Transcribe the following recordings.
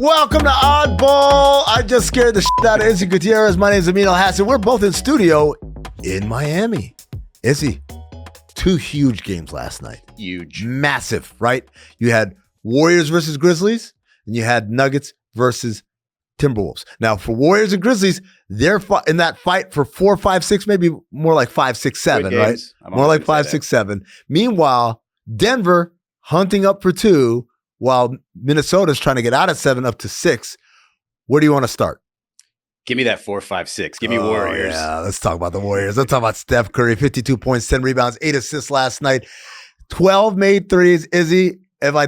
Welcome to Oddball. I just scared the shit out of Izzy Gutierrez. My name is Amin Elhassan. We're both in studio in Miami. Izzy, 2 huge games last night. Huge. Massive, right? You had Warriors versus Grizzlies, and you had Nuggets versus Timberwolves. Now, for Warriors and Grizzlies, they're in that fight for 4, 5, 6, maybe more like 5, 6, 7, right? More like 5, 6, 7. Meanwhile, Denver hunting up for 2, while Minnesota's trying to get out of 7 up to 6. Where do you want to start? Give me that 4, 5, 6. Give me Warriors. Yeah, let's talk about the Warriors. Let's talk about Steph Curry, 52 points, 10 rebounds, 8 assists last night, 12 made threes. Izzy, if I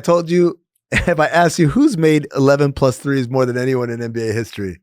asked you who's made 11 plus threes more than anyone in NBA history?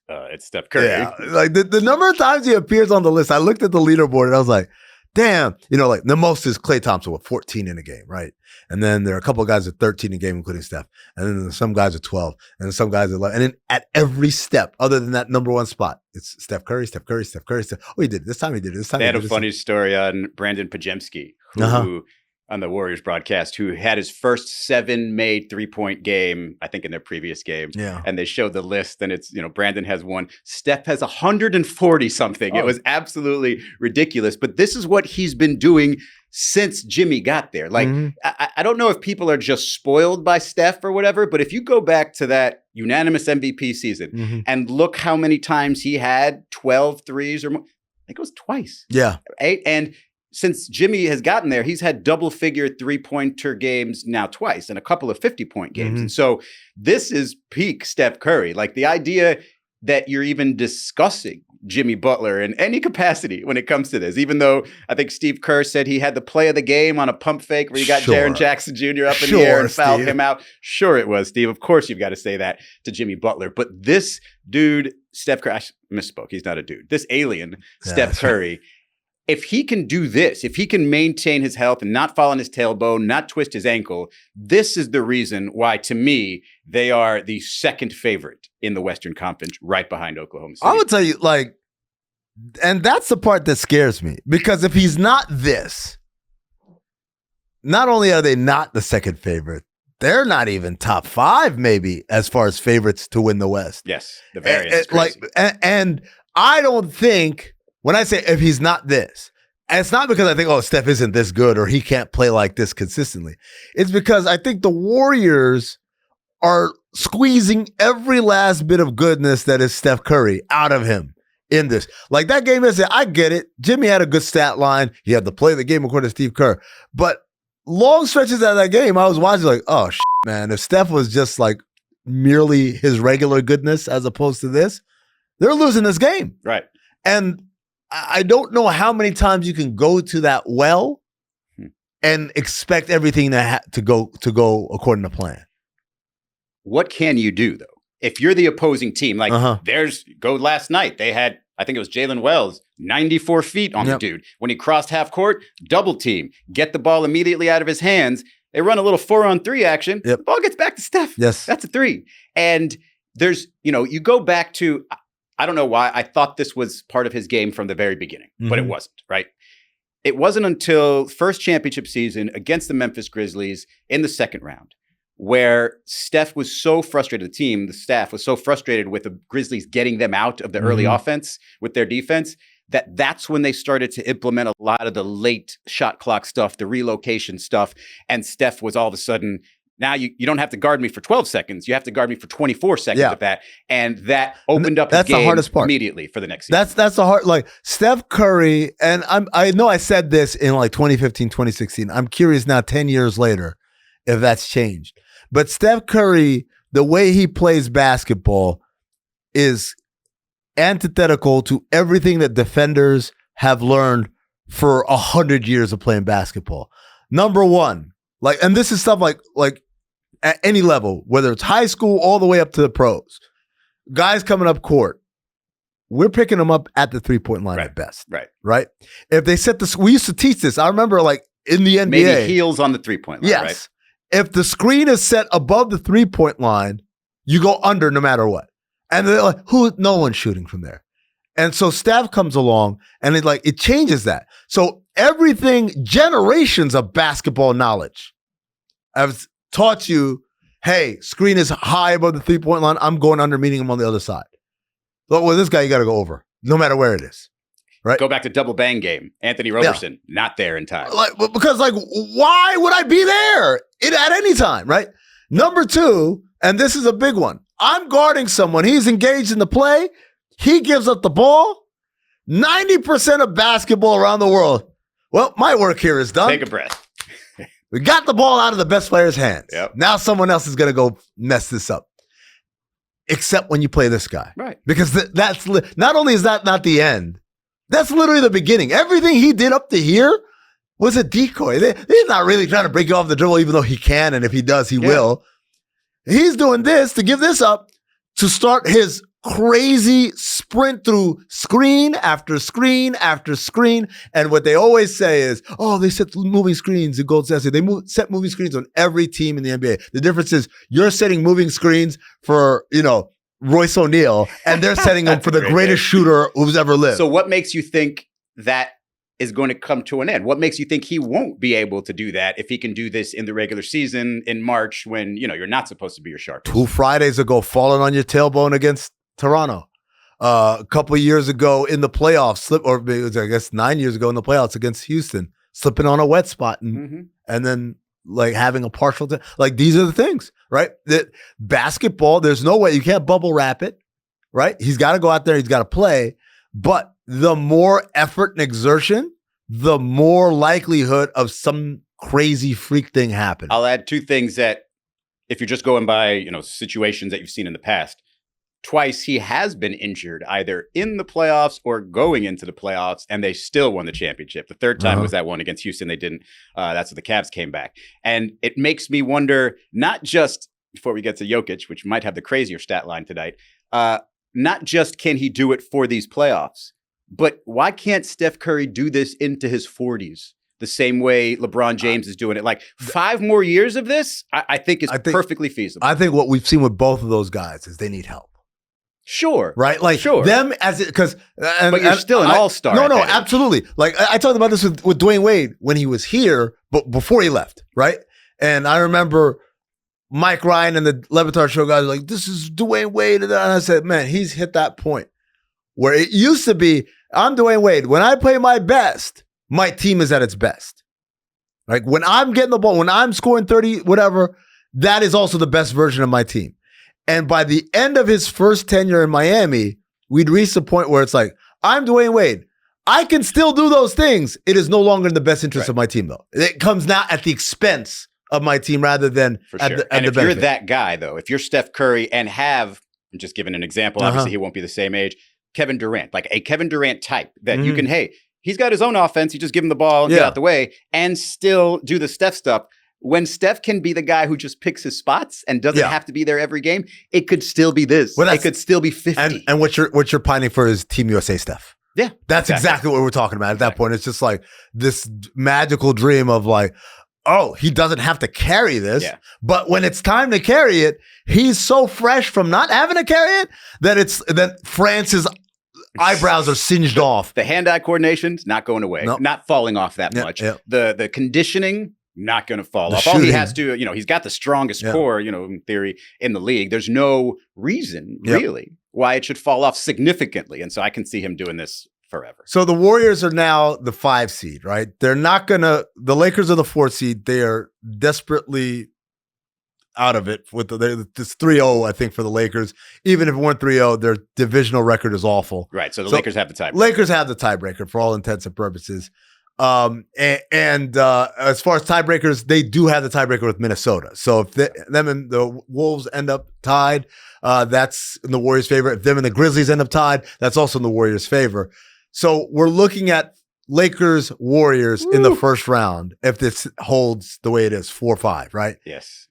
It's Steph Curry. Yeah, like the number of times he appears on the list, I looked at the leaderboard and I was like, damn, like the most is Klay Thompson with 14 in a game, right? And then there are a couple of guys with 13 in a game, including Steph. And then some guys are 12, and then some guys are 11. And then at every step, other than that number one spot, it's Steph Curry, Steph Curry, Steph Curry. Oh, he did it. This time he did it. This time they had a funny story on Brandon Pajemski, who on the Warriors broadcast, who had his first 7 made 3-point game, I think in their previous game. Yeah. And they showed the list, and it's, Brandon has 1. Steph has 140 something. It was absolutely ridiculous. But this is what he's been doing since Jimmy got there. Like, I don't know if people are just spoiled by Steph or whatever, but if you go back to that unanimous MVP season and look how many times he had 12 threes or more, I think it was twice. Yeah. Right? And since Jimmy has gotten there, he's had double-figure 3-pointer games now twice and a couple of 50-point games. And so this is peak Steph Curry. Like, the idea that you're even discussing Jimmy Butler in any capacity when it comes to this, even though I think Steve Kerr said he had the play of the game on a pump fake where you got Jaren Jackson Jr. up in the air and fouled him out. Sure it was, Steve. Of course you've got to say that to Jimmy Butler. But this dude, Steph Curry, I misspoke. He's not a dude. This alien, Steph Curry, if he can do this, if he can maintain his health and not fall on his tailbone, not twist his ankle, this is the reason why, to me, they are the second favorite in the Western Conference, right behind Oklahoma City. I would tell you, and that's the part that scares me, because if he's not this, not only are they not the second favorite, they're not even top 5, maybe, as far as favorites to win the West. Yes, the variance is crazy. And I don't think, when I say if he's not this, and it's not because I think, Steph isn't this good or he can't play like this consistently. It's because I think the Warriors are squeezing every last bit of goodness that is Steph Curry out of him in this. Like that game yesterday, I get it. Jimmy had a good stat line. He had to play the game according to Steve Kerr. But long stretches out of that game, I was watching like, oh, man, if Steph was just like merely his regular goodness as opposed to this, they're losing this game. Right. And I don't know how many times you can go to that well and expect everything to go according to plan. What can you do, though? If you're the opposing team, like go last night, they had, I think it was Jalen Wells, 94 feet on the dude. When he crossed half court, double team, get the ball immediately out of his hands. They run a little 4-on-3 action. The ball gets back to Steph. Yes. That's a 3. And there's, you go back to, I don't know why, I thought this was part of his game from the very beginning, but it wasn't, right? It wasn't until first championship season against the Memphis Grizzlies in the second round, where Steph was so frustrated, the staff was so frustrated with the Grizzlies getting them out of the early offense with their defense, that's when they started to implement a lot of the late shot clock stuff, the relocation stuff, and Steph was all of a sudden, now you don't have to guard me for 12 seconds. You have to guard me for 24 seconds of that. And that opened up the game, the hardest part, immediately for the next season. That's the hard, like Steph Curry, and I know I said this in like 2015, 2016. I'm curious now, 10 years later, if that's changed. But Steph Curry, the way he plays basketball is antithetical to everything that defenders have learned for 100 years of playing basketball. Number one, and this is stuff like at any level, whether it's high school all the way up to the pros, guys coming up court, we're picking them up at the 3-point line at best. Right. If they set we used to teach this. I remember in the NBA. Maybe heels on the 3-point line, yes. If the screen is set above the 3-point line, you go under no matter what. And they're like, no one's shooting from there. And so Steph comes along and it changes that. So everything, generations of basketball knowledge have taught you hey, screen is high above the 3-point line. I'm going under, meeting him on the other side. But with this guy, you got to go over, no matter where it is. Right? Go back to double bang game. Anthony Roberson, not there in time. Because why would I be there at any time, right? Number 2, and this is a big one. I'm guarding someone. He's engaged in the play. He gives up the ball. 90% of basketball around the world. Well, my work here is done. Take a breath. We got the ball out of the best player's hands. Yep. Now someone else is going to go mess this up. Except when you play this guy. Right. Because that's not only is that not the end, that's literally the beginning. Everything he did up to here was a decoy. He's not really trying to break you off the dribble, even though he can, and if he does, he will. He's doing this to give this up to start his crazy sprint through screen after screen after screen. And what they always say is, oh, they set moving screens in Golden State. They set moving screens on every team in the NBA. The difference is you're setting moving screens for, Royce O'Neal, and they're setting them for the greatest shooter who's ever lived. So what makes you think that is going to come to an end? What makes you think he won't be able to do that if he can do this in the regular season in March when, you're not supposed to be your sharpest? 2 Fridays ago, falling on your tailbone against Toronto. A couple of years ago in the playoffs, or it was, I guess 9 years ago in the playoffs against Houston, slipping on a wet spot and then having a partial, these are the things, right? That basketball, there's no way you can't bubble wrap it, right? He's got to go out there, he's got to play, but the more effort and exertion, the more likelihood of some crazy freak thing happening. I'll add 2 things that if you're just going by, situations that you've seen in the past, twice he has been injured either in the playoffs or going into the playoffs, and they still won the championship. The third time was that one against Houston. They didn't. That's when the Cavs came back. And it makes me wonder, not just before we get to Jokic, which might have the crazier stat line tonight, not just can he do it for these playoffs, but why can't Steph Curry do this into his 40s? The same way LeBron James is doing it. 5 more years of this, I think is perfectly feasible. I think what we've seen with both of those guys is they need help. Sure. Right? Sure. Them as it, because. But you're still an all-star. No, absolutely. I talked about this with Dwayne Wade when he was here, but before he left, right? And I remember Mike Ryan and the Levitar Show guys were like, this is Dwayne Wade. And I said, man, he's hit that point where it used to be, I'm Dwayne Wade. When I play my best, my team is at its best. Like when I'm getting the ball, when I'm scoring 30, whatever, that is also the best version of my team. And by the end of his first tenure in Miami, we'd reach the point where it's like, I'm Dwayne Wade. I can still do those things. It is no longer in the best interest of my team, though. It comes now at the expense of my team rather than at the if benefit. You're that guy, though, if you're Steph Curry and have, I'm just giving an example, obviously he won't be the same age, Kevin Durant, like a Kevin Durant type that you can, hey, he's got his own offense. You just give him the ball and get out the way and still do the Steph stuff. When Steph can be the guy who just picks his spots and doesn't have to be there every game, it could still be this. Well, it could still be 50. And what you're pining for is Team USA Steph. Yeah. That's exactly what we're talking about at that point. It's just like this magical dream of he doesn't have to carry this. Yeah. But when it's time to carry it, he's so fresh from not having to carry it that France's eyebrows are singed off. The hand-eye coordination's not going away, not falling off that much. Yeah. The conditioning, not going to fall off. All he has to, he's got the strongest core, in theory, in the league. There's no reason, really, why it should fall off significantly. And so I can see him doing this forever. So the Warriors are now the 5 seed, right? They're not going to, the Lakers are the 4 seed. They are desperately out of it with this 3-0, I think, for the Lakers. Even if it weren't 3-0, their divisional record is awful. Right. So the Lakers have the tiebreaker. Lakers have the tiebreaker for all intents and purposes. And as far as tiebreakers, they do have the tiebreaker with Minnesota. So if them and the Wolves end up tied, that's in the Warriors' favor. If them and the Grizzlies end up tied, that's also in the Warriors' favor. So we're looking at Lakers, Warriors in the first round. If this holds the way it is, 4-5, right? Yes.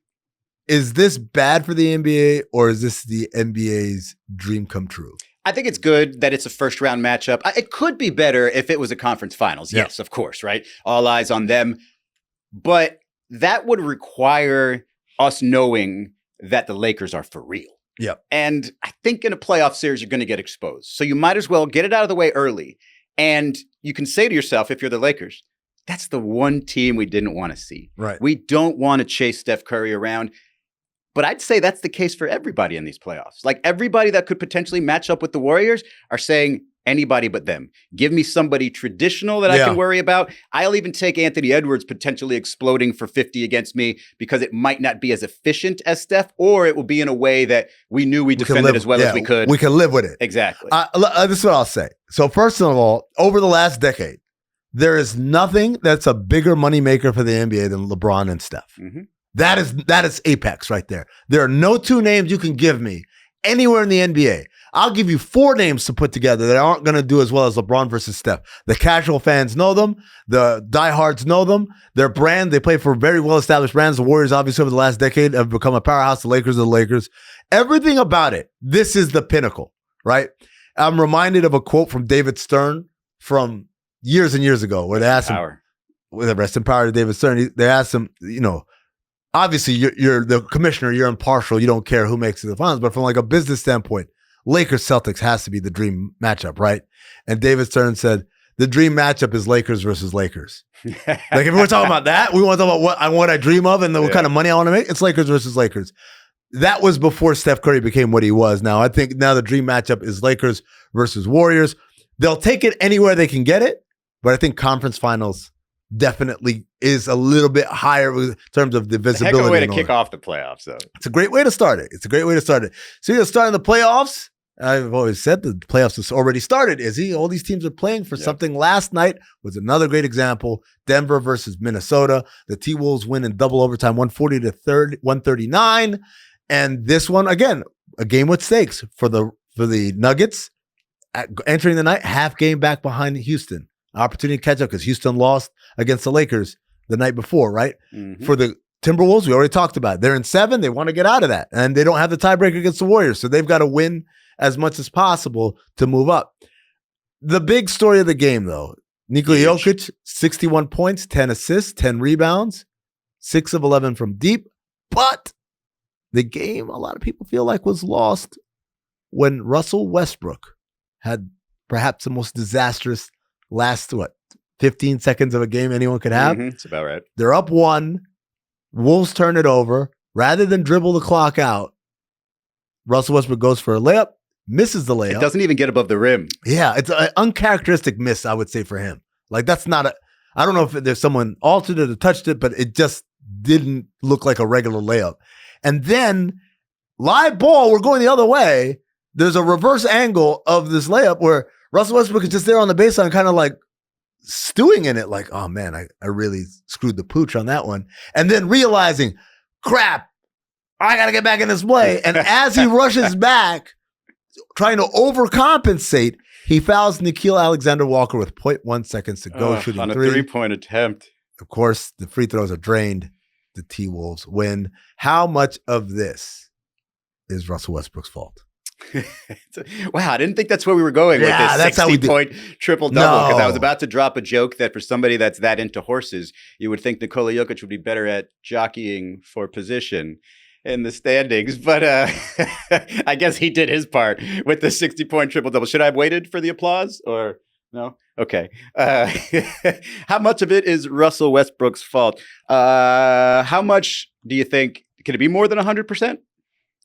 Is this bad for the NBA, or is this the NBA's dream come true? I think it's good that it's a first round matchup. It could be better if it was a conference finals. Yes, of course, right? All eyes on them. But that would require us knowing that the Lakers are for real. Yep. And I think in a playoff series, you're going to get exposed. So you might as well get it out of the way early. And you can say to yourself, if you're the Lakers, that's the one team we didn't want to see. Right. We don't want to chase Steph Curry around. But I'd say that's the case for everybody in these playoffs. Like everybody that could potentially match up with the Warriors are saying anybody but them. Give me somebody traditional that I can worry about. I'll even take Anthony Edwards potentially exploding for 50 against me because it might not be as efficient as Steph, or it will be in a way that we knew we defended as well as we could. We can live with it. Exactly. This is what I'll say. So first of all, over the last decade, there is nothing that's a bigger moneymaker for the NBA than LeBron and Steph. Mm-hmm. That is apex right there. There are no two names you can give me anywhere in the NBA. I'll give you 4 names to put together that aren't going to do as well as LeBron versus Steph. The casual fans know them. The diehards know them. Their brand, they play for very well-established brands. The Warriors, obviously, over the last decade have become a powerhouse. The Lakers are the Lakers. Everything about it, this is the pinnacle, right? I'm reminded of a quote from David Stern from years and years ago where they asked him, with the rest in power to David Stern, they asked him, obviously you're the commissioner, you're impartial, you don't care who makes it to the finals, but from like a business standpoint, Lakers-Celtics has to be the dream matchup, right? And David Stern said, the dream matchup is Lakers versus Lakers. Like if we're talking about that, we want to talk about what I dream of and what kind of money I want to make, it's Lakers versus Lakers. That was before Steph Curry became what he was now. I think now the dream matchup is Lakers versus Warriors. They'll take it anywhere they can get it, but I think conference finals definitely is a little bit higher in terms of the visibility. Heck of a way to kick off the playoffs, though. It's a great way to start it. So you're starting the playoffs. I've always said the playoffs has already started, Izzy. All these teams are playing for something. Last night was another great example. Denver versus Minnesota. The T-Wolves win in double overtime, 140-139. And this one, again, a game with stakes for the Nuggets. Entering the night, half game back behind Houston. Opportunity to catch up because Houston lost against the Lakers the night before, right? Mm-hmm. For the Timberwolves, we already talked about it. They're in 7. They want to get out of that. And they don't have the tiebreaker against the Warriors. So they've got to win as much as possible to move up. The big story of the game, though, Nikola Jokic, 61 points, 10 assists, 10 rebounds, 6 of 11 from deep. But the game, a lot of people feel like was lost when Russell Westbrook had perhaps the most disastrous last, 15 seconds of a game anyone could have. Mm-hmm. That's about right. They're up 1. Wolves turn it over. Rather than dribble the clock out, Russell Westbrook goes for a layup, misses the layup. It doesn't even get above the rim. Yeah, it's an uncharacteristic miss, I would say, for him. Like, that's not I don't know if there's someone altered it or touched it, but it just didn't look like a regular layup. And then, live ball, we're going the other way. There's a reverse angle of this layup where Russell Westbrook is just there on the baseline, kind of like stewing in it, like, oh man, I really screwed the pooch on that one. And then realizing, crap, I got to get back in this play. And as he rushes back, trying to overcompensate, he fouls Nickeil Alexander-Walker with 0.1 seconds to go, shooting on a 3. 3-point attempt. Of course, the free throws are drained. The T-Wolves win. How much of this is Russell Westbrook's fault? Wow, I didn't think that's where we were going with this 60-point triple-double, because I was about to drop a joke that for somebody that's that into horses, you would think Nikola Jokic would be better at jockeying for position in the standings, but I guess he did his part with the 60-point triple-double. Should I have waited for the applause or no? Okay. How much of it is Russell Westbrook's fault? How much do you think, can it be more than 100%?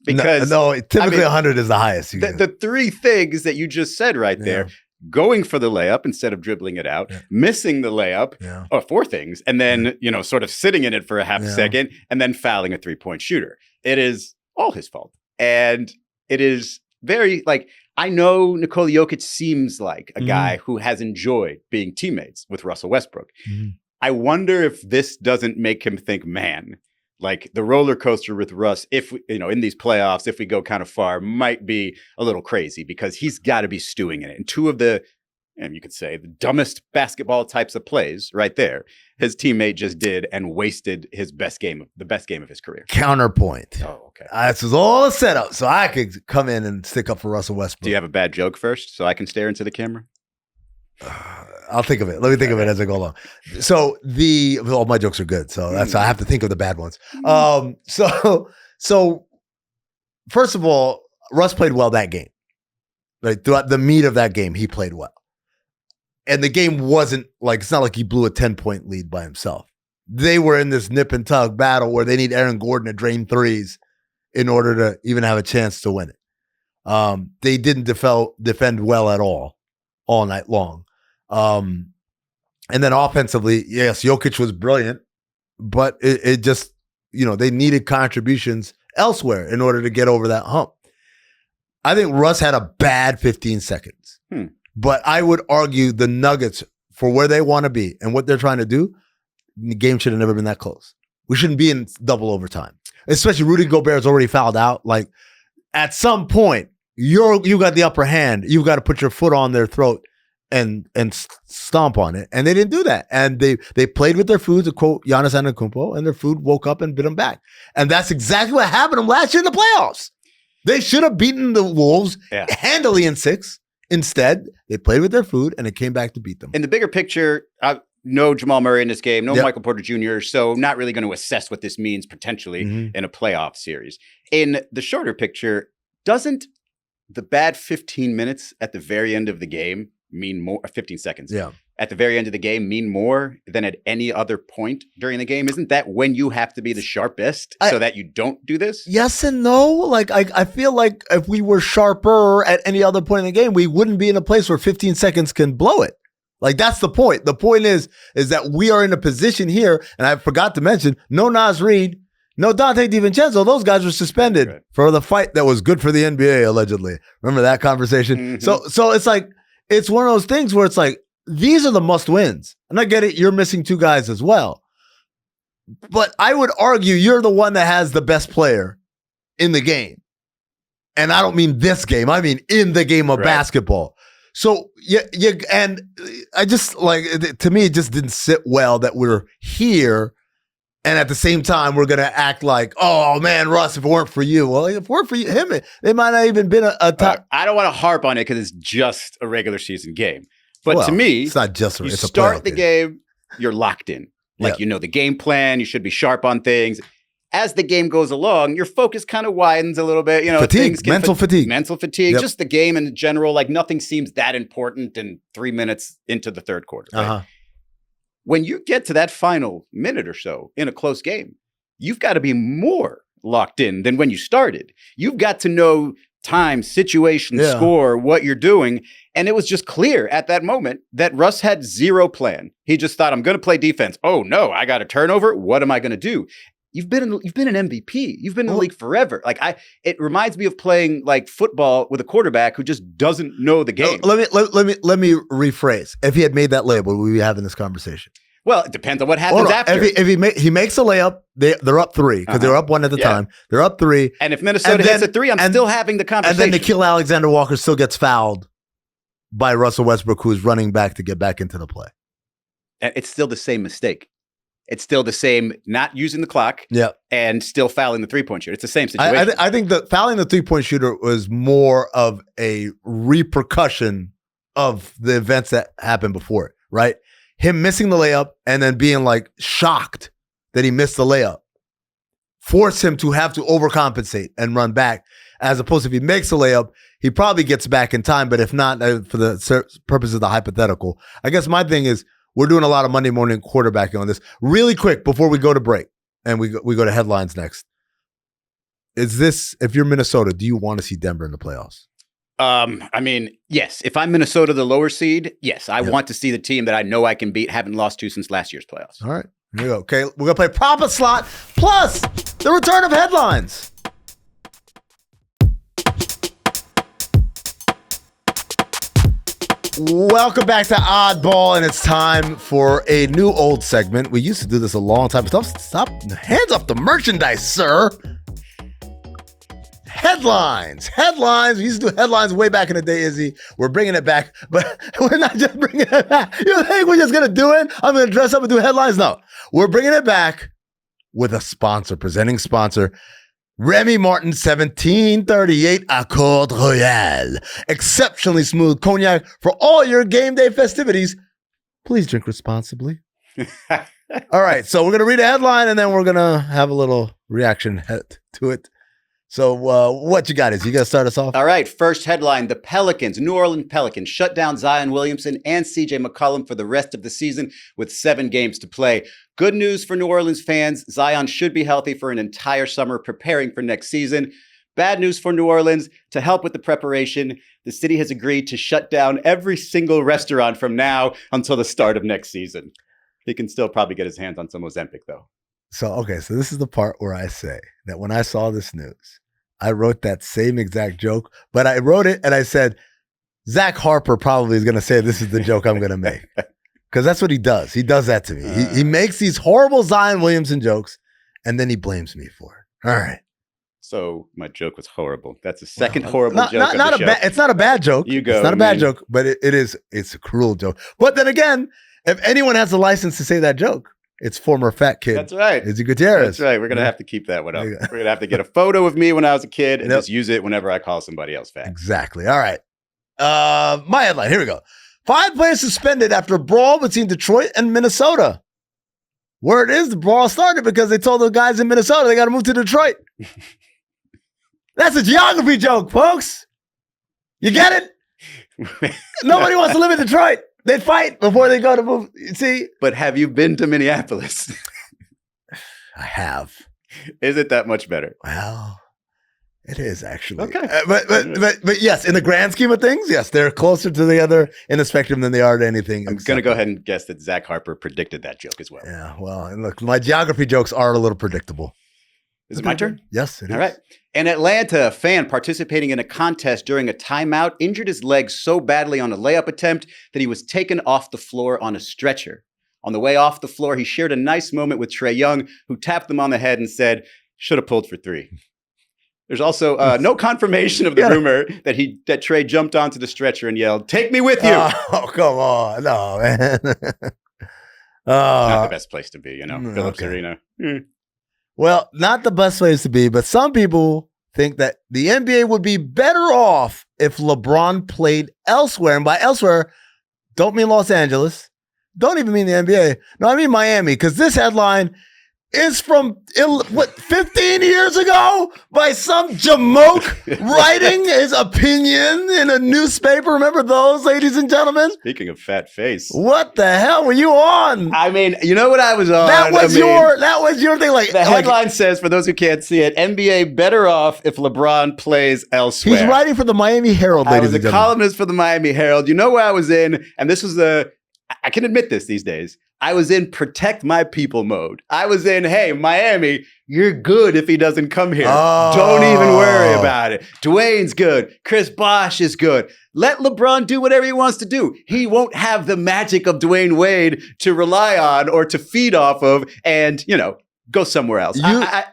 Because no, typically 100 is the highest. The 3 things that you just said right there, going for the layup instead of dribbling it out, missing the layup, or 4 things, and then, sort of sitting in it for a half a second, and then fouling a 3-point shooter. It is all his fault. And it is very, I know Nikola Jokic seems like a guy who has enjoyed being teammates with Russell Westbrook. I wonder if this doesn't make him think, man, like the roller coaster with Russ, if we, in these playoffs, if we go kind of far, might be a little crazy because he's got to be stewing in it. And 2 of the, and you could say the dumbest basketball types of plays right there, his teammate just did and wasted the best game of his career. Counterpoint. Oh, okay. This was all a setup, so I could come in and stick up for Russell Westbrook. Do you have a bad joke first so I can stare into the camera? I'll think of it. Let me think of it as I go along. So all my jokes are good. So that's I have to think of the bad ones. So first of all, Russ played well that game. Right throughout the meat of that game, he played well. And the game wasn't it's not like he blew a 10-point lead by himself. They were in this nip and tug battle where they need Aaron Gordon to drain threes. in order to even have a chance to win it. They didn't defend well at all night long. And then offensively, yes, Jokic was brilliant, but it just, they needed contributions elsewhere in order to get over that hump. I think Russ had a bad 15 seconds, but I would argue the Nuggets, for where they want to be and what they're trying to do, the game should have never been that close. We shouldn't be in double overtime, especially Rudy Gobert's already fouled out. Like, at some point, you got the upper hand. You've got to put your foot on their throat and stomp on it. And they didn't do that. And they played with their food, to quote Giannis Antetokounmpo, and their food woke up and bit them back. And that's exactly what happened to them last year in the playoffs. They should have beaten the Wolves handily in 6. Instead, they played with their food, and it came back to beat them. In the bigger picture, no Jamal Murray in this game, no Michael Porter Jr., so not really going to assess what this means potentially in a playoff series. In the shorter picture, doesn't the bad 15 minutes at the very end of the game mean more, 15 seconds at the very end of the game mean more than at any other point during the game? Isn't that when you have to be the sharpest so that you don't do this? Yes and no. Like, I feel like if we were sharper at any other point in the game, we wouldn't be in a place where 15 seconds can blow it. Like, that's the point. The point is that we are in a position here, and I forgot to mention, no Naz Reid, no Dante DiVincenzo. Those guys were suspended for the fight that was good for the NBA, allegedly. Remember that conversation? So it's like, it's one of those things where it's like, these are the must wins. And I get it, you're missing 2 guys as well. But I would argue you're the one that has the best player in the game. And I don't mean this game, I mean in the game of basketball. So and I just, like, to me, it just didn't sit well that we're here, and at the same time we're gonna act like, oh man, Russ, if it weren't for you, well, if it weren't for him, they might not even been a top. I don't want to harp on it because it's just a regular season game, but to me, it's not just. You start the game, you're locked in, like you know the game plan. You should be sharp on things. As the game goes along, your focus kind of widens a little bit. Fatigue, mental fatigue, just the game in general. Like, nothing seems that important in 3 minutes into the third quarter. Right? When you get to that final minute or so in a close game, you've got to be more locked in than when you started. You've got to know time, situation, score, what you're doing. And it was just clear at that moment that Russ had zero plan. He just thought, I'm going to play defense. Oh no, I got a turnover. What am I going to do? You've been an MVP. You've been in the league forever. Like, it reminds me of playing like football with a quarterback who just doesn't know the game. Let me rephrase. If he had made that layup, would we be having this conversation? Well, it depends on what happens after. If he makes a layup, they're up 3 because they were up 1 at the time. They're up 3. And if Minnesota hits a 3, I'm still having the conversation. And then Nickeil Alexander-Walker still gets fouled by Russell Westbrook, who's running back to get back into the play. And it's still the same mistake. It's still the same, not using the clock and still fouling the 3-point shooter. It's the same situation. I think that fouling the 3-point shooter was more of a repercussion of the events that happened before it, right? Him missing the layup and then being like shocked that he missed the layup force him to have to overcompensate and run back, as opposed to if he makes the layup, he probably gets back in time. But if not, for the purpose of the hypothetical, I guess my thing is, we're doing a lot of Monday morning quarterbacking on this. Really quick, before we go to break, and we go to headlines next. Is this, if you're Minnesota, do you want to see Denver in the playoffs? I mean, yes. If I'm Minnesota, the lower seed, yes. I want to see the team that I know I can beat, haven't lost to since last year's playoffs. All right, here we go. Okay, we're going to play Papa Slot plus the return of headlines. Welcome back to Oddball, and it's time for a new old segment. We used to do this a long time. Stop, hands off the merchandise, sir. Headlines. We used to do headlines way back in the day, Izzy. We're bringing it back, but we're not just bringing it back. You think we're just going to do it? I'm going to dress up and do headlines? No. We're bringing it back with a sponsor, presenting sponsor, Remy Martin 1738 Accord Royal. Exceptionally smooth cognac for all your game day festivities. Please drink responsibly. All right, so we're going to read a headline and then we're going to have a little reaction to it. So what you got is you got to start us off? All right. First headline, the Pelicans, New Orleans Pelicans, shut down Zion Williamson and CJ McCollum for the rest of the season with 7 games to play. Good news for New Orleans fans. Zion should be healthy for an entire summer preparing for next season. Bad news for New Orleans. To help with the preparation, the city has agreed to shut down every single restaurant from now until the start of next season. He can still probably get his hands on some Ozempic, though. So this is the part where I say that when I saw this news, I wrote that same exact joke, but I wrote it and I said, Zach Harper probably is going to say this is the joke I'm going to make. Because that's what he does. He does that to me. He makes these horrible Zion Williamson jokes, and then he blames me for it. All right. So my joke was horrible. That's the second horrible joke of the show. It's not a bad joke. You go. It's not a bad joke, but it's a cruel joke. But then again, if anyone has the license to say that joke, it's former fat kid. That's right. Izzy Gutierrez. That's right. We're going to have to keep that one up. We're going to have to get a photo of me when I was a kid and just use it whenever I call somebody else fat. Exactly. All right. My headline. Here we go. 5 players suspended after a brawl between Detroit and Minnesota. Word is the brawl started because they told the guys in Minnesota they got to move to Detroit. That's a geography joke, folks. You get it? Nobody wants to live in Detroit. They'd fight before they go to move. See? But have you been to Minneapolis? I have. Is it that much better? Well, it is actually. Okay. But yes, in the grand scheme of things, yes, they're closer to the other in the spectrum than they are to anything. I'm going to go ahead and guess that Zach Harper predicted that joke as well. Yeah, well, and look, my geography jokes are a little predictable. Is it my turn? Yes, it is. All right. In Atlanta, a fan participating in a contest during a timeout injured his leg so badly on a layup attempt that he was taken off the floor on a stretcher. On the way off the floor, he shared a nice moment with Trae Young, who tapped him on the head and said, "Should have pulled for 3." There's also no confirmation of the rumor that Trae jumped onto the stretcher and yelled, "Take me with you." Oh, come on. No, man. Not the best place to be, Phillips Arena. Well, not the best place to be, but some people think that the NBA would be better off if LeBron played elsewhere. And by elsewhere, don't mean Los Angeles. Don't even mean the NBA. No, I mean Miami, because this headline is from, 15 years ago by some jamoke writing his opinion in a newspaper. Remember those, ladies and gentlemen? Speaking of fat face. What the hell were you on? I mean, you know what I was on? That was your thing. Like the headline says, for those who can't see it, NBA better off if LeBron plays elsewhere. He's writing for the Miami Herald, ladies and gentlemen. I was a columnist for the Miami Herald. You know where I was in? And this was I can admit this these days. I was in protect my people mode. I was in, hey, Miami, you're good if he doesn't come here. Oh. Don't even worry about it. Dwayne's good. Chris Bosh is good. Let LeBron do whatever he wants to do. He won't have the magic of Dwayne Wade to rely on or to feed off of and, go somewhere else.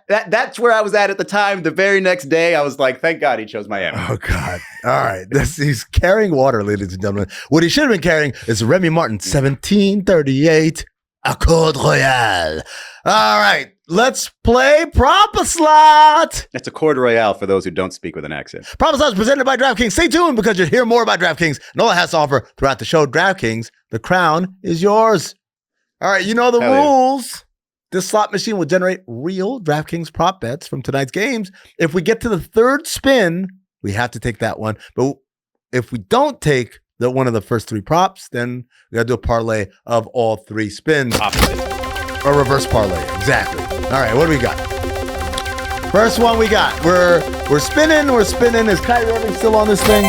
That's where I was at the time. The very next day, I was like, thank God he chose Miami. Oh, God. All right. He's carrying water, ladies and gentlemen. What he should have been carrying is Remy Martin, 1738, Accord Royal. All right. Let's play Prop-A-Slot. That's Accord Royale for those who don't speak with an accent. Prop-A-Slot is presented by DraftKings. Stay tuned because you'll hear more about DraftKings and all it has to offer throughout the show. DraftKings, the crown is yours. All right. You know the rules. Yeah. This slot machine will generate real DraftKings prop bets from tonight's games. If we get to the third spin, we have to take that one. But if we don't take one of the first 3 props, then we got to do a parlay of all 3 spins. Opposite. Or reverse parlay. Exactly. All right, what do we got? First one we got. We're spinning. Is Kyrie Irving still on this thing?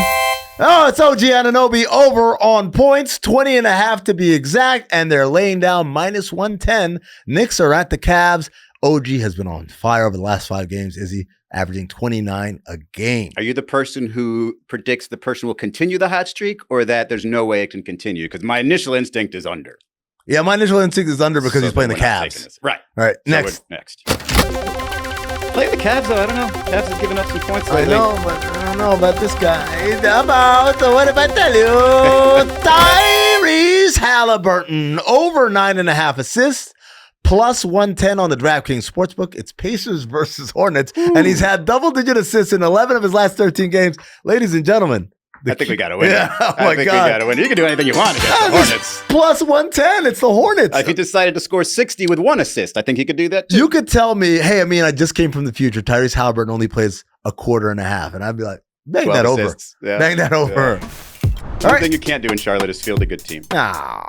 Oh, it's OG Anunoby over on points, 20.5 to be exact, and they're laying down -110. Knicks are at the Cavs. OG has been on fire over the last 5 games. Izzy averaging 29 a game. Are you the person who predicts the person will continue the hot streak or that there's no way it can continue? Because my initial instinct is under. Yeah, my initial instinct is under because he's playing the Cavs. Right. All right, so next. Playing the Cavs, though, I don't know. Cavs have given up some points lately. I know, but I don't know about this guy. What if I tell you? Tyrese Halliburton, over 9.5 assists, +110 on the DraftKings Sportsbook. It's Pacers versus Hornets, and he's had double-digit assists in 11 of his last 13 games. Ladies and gentlemen. I think we got to win. Yeah, oh my God. We got to win. You can do anything you want against the Hornets. +110. It's the Hornets. If he decided to score 60 with 1 assist, I think he could do that too. You could tell me, hey, I just came from the future. Tyrese Halliburton only plays a quarter and a half. And I'd be like, bang 12 that over. assists. Yeah. Bang that over. The only thing you can't do in Charlotte is field a good team. No.